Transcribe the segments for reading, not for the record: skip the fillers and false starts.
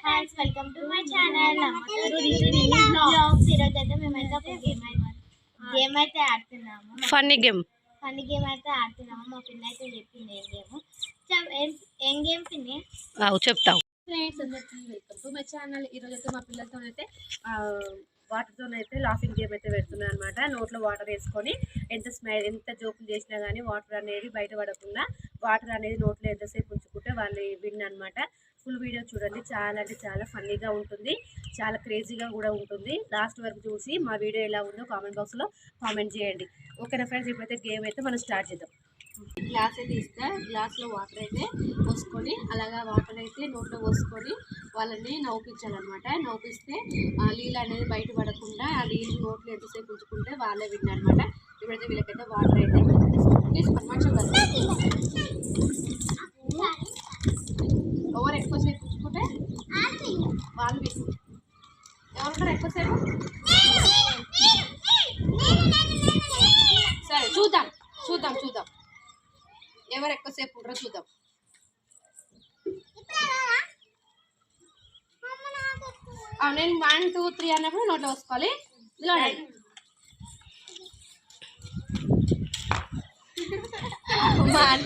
Friends, welcome to my channel blogs. ఈరోజు అయితే మేమైతే ఒక గేమ్ అయితే ఆడుతున్నాము. ఫన్నీ గేమ్ అయితే ఆడుతున్నాము. మా పిల్ల అయితే చెప్పింది ఏం గేమ్ పిన్ని చెప్తాం. ఫ్రెండ్స్ అందరికీ వెల్కమ్ టు మై ఛానల్. ఈరోజు అయితే మా పిల్లలతోనైతే వాటర్తోనైతే లాఫింగ్ గేమ్ అయితే పెడుతున్నాను అనమాట. నోట్లో వాటర్ వేసుకొని ఎంత జోకులు చేసినా కానీ వాటర్ అనేది బయట పడకుండా వాటర్ అనేది నోట్లో ఎంతసేపు ఉంచుకుంటే వాళ్ళు విన్ అనమాట. ఫుల్ వీడియో చూడండి, చాలా అంటే చాలా ఫన్నీగా ఉంటుంది, చాలా క్రేజీగా కూడా ఉంటుంది. లాస్ట్ వరకు చూసి మా వీడియో ఎలా ఉందో కామెంట్ బాక్స్లో కామెంట్ చేయండి. ఓకేనా ఫ్రెండ్స్, ఇప్పుడైతే గేమ్ అయితే మనం స్టార్ట్ చేద్దాం. గ్లాస్ అయితే ఇస్తా, గ్లాస్లో వాటర్ అయితే పోసుకొని అలాగా వాటర్ అయితే నోట్లో పోసుకొని వాళ్ళని నవ్వుపించాలన్నమాట. నవ్వుపిస్తే ఆ నీళ్ళు అనేది బయట పడకుండా ఆ నీళ్ళు నోట్లో ఎంతసేపు ఉంచుకుంటే వాళ్ళే విన్నమాట. ఇప్పుడైతే వీళ్ళకైతే వాటర్ అయితే తీసుకొని మంచిగా ఎవరు ఎక్కువసేపు ఉంచుకుంటే వాళ్ళు విన్. ఎవరుంటారు ఎక్కువసేపు? సరే చూద్దాం చూద్దాం చూద్దాం ఎవరు ఎక్కువసేపు ఉంటారో చూద్దాం. నేను 1 2 3 అన్నప్పుడు నోట్లో వేసుకోవాలి.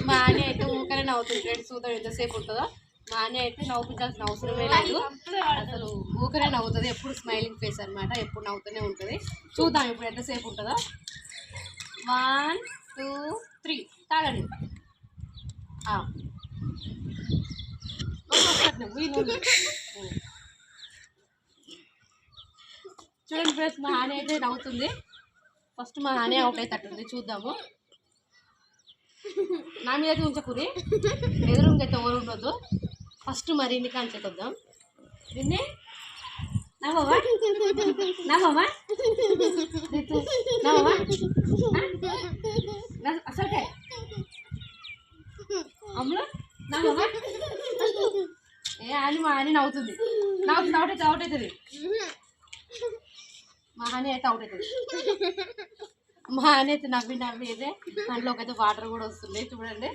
మా అని అయితే ఊకనే నవ్వుతుంది ఫ్రెండ్స్. చూద్దాం ఎంతసేపు ఉంటుందో. మా అని అయితే నవ్వుపించాల్సిన అవసరమే లేదు, అసలు ఊకనే నవ్వుతుంది. ఎప్పుడు స్మైలింగ్ ఫేస్ అనమాట, ఎప్పుడు నవ్వుతూనే ఉంటుంది. చూద్దాం ఇప్పుడు ఎంతసేపు ఉంటుందో. 1 2 3 తాగండి. చూడండి ఫ్రెండ్స్, మా హాని అయితే నవ్వుతుంది. ఫస్ట్ మా హాని అవుట్ అవుతుంది, చూద్దాము. నా మీద అయితే ఉంచకూరి, ఎదురుకైతే ఎవరు ఉండొద్దు. ఫస్ట్ మరి ఇన్ని కాంచేద్దాం. నిన్నే నవ్వవా నవ్వవా నవ్వవా అసలుకే అమ్ములు నవ్వవా. ఏ అని మా హాని నవ్వుతుంది, అవుట్ అవుతుంది. మా హాని అయితే అవుట్ అవుతుంది. మా హాని అయితే నవ్వి అయితే దాంట్లోకి అయితే వాటర్ కూడా వస్తుంది. చూడండి,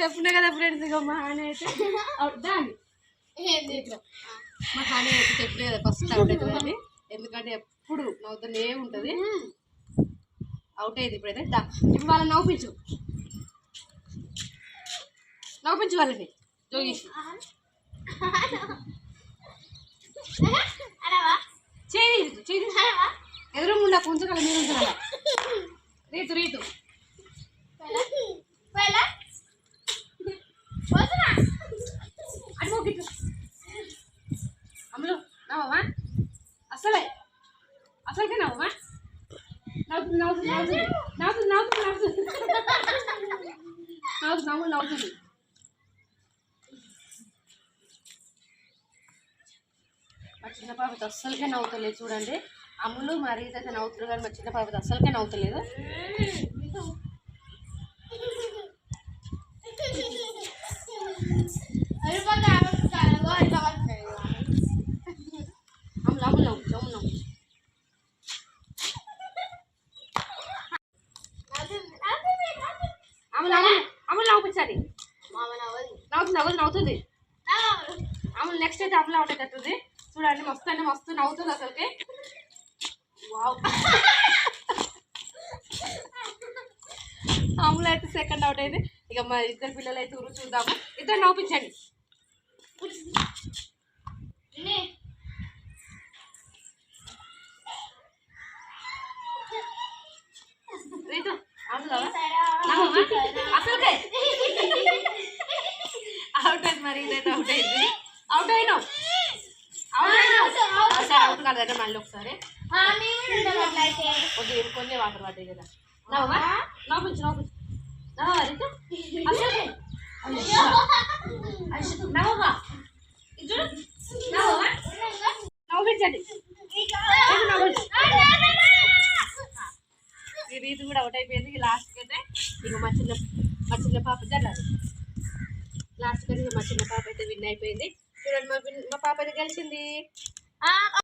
చెప్పినా కదా ఫ్రెండ్స్. ఇక మా హాని అయితే దాన్ని మా హాని అయితే చెప్పలే కదా ఫస్ట్ అవుట్ అవుతుంది, ఎందుకంటే ఎప్పుడు నవ్వుతూనే ఉంటుంది. అవుట్ అయ్యింది ఇప్పుడైతే. ఇప్పుడు వాళ్ళని నవ్వుపించు వాళ్ళని జోగేసి చేయి ఎదురుకుండా కొంచెం మీరు ఉంచాల. రీతు అది మోకిట్టు అమ్ములు నవ్వవా. అసలుకే నవ్వవా. నవ్వుతుంది మా చిన్న పాపతో అస్సలకే నవ్వుతలేదు. చూడండి, అమ్ములు మరి అయితే నవ్వుతున్నారు కానీ మా చిన్న పాపతో అస్సలకే నవ్వుతలేదు. అమ్ములు నవ్వుపించాలి. నవ్వుతుంది అమ్ములు. నెక్స్ట్ అయితే అమ్ములు అవుట్ అవుతుంది. చూడండి, మస్తు అంటే మస్తు నవ్వుతుంది అసలుకి. వావ్, అమ్ములు అయితే సెకండ్ అవుట్ అయింది. ఇక మా ఇద్దరు పిల్లలు అయితే ఊరు చూద్దాము. ఇద్దరు నవ్వుపించండి. అసలుకే అవుట్ అయింది. మరి ఇదైతే అవుట్ అయింది. అవుట్ అయినావు అవుట్ కాలేదంటే మళ్ళీ ఒకసారి కొంచెం వాటర్ పడ్డాయి కదా. నవ్వుపించు అసలుకే నవ్వుపించండి. ఈ రీతి కూడా అవుట్ అయిపోయింది. లాస్ట్కి అయితే ఇక మా చిన్న పాప జరగాలి. లాస్ట్కి అయితే మా చిన్న పాప అయితే విన్ అయిపోయింది. చూడండి, మా పాప అయితే గెలిచింది.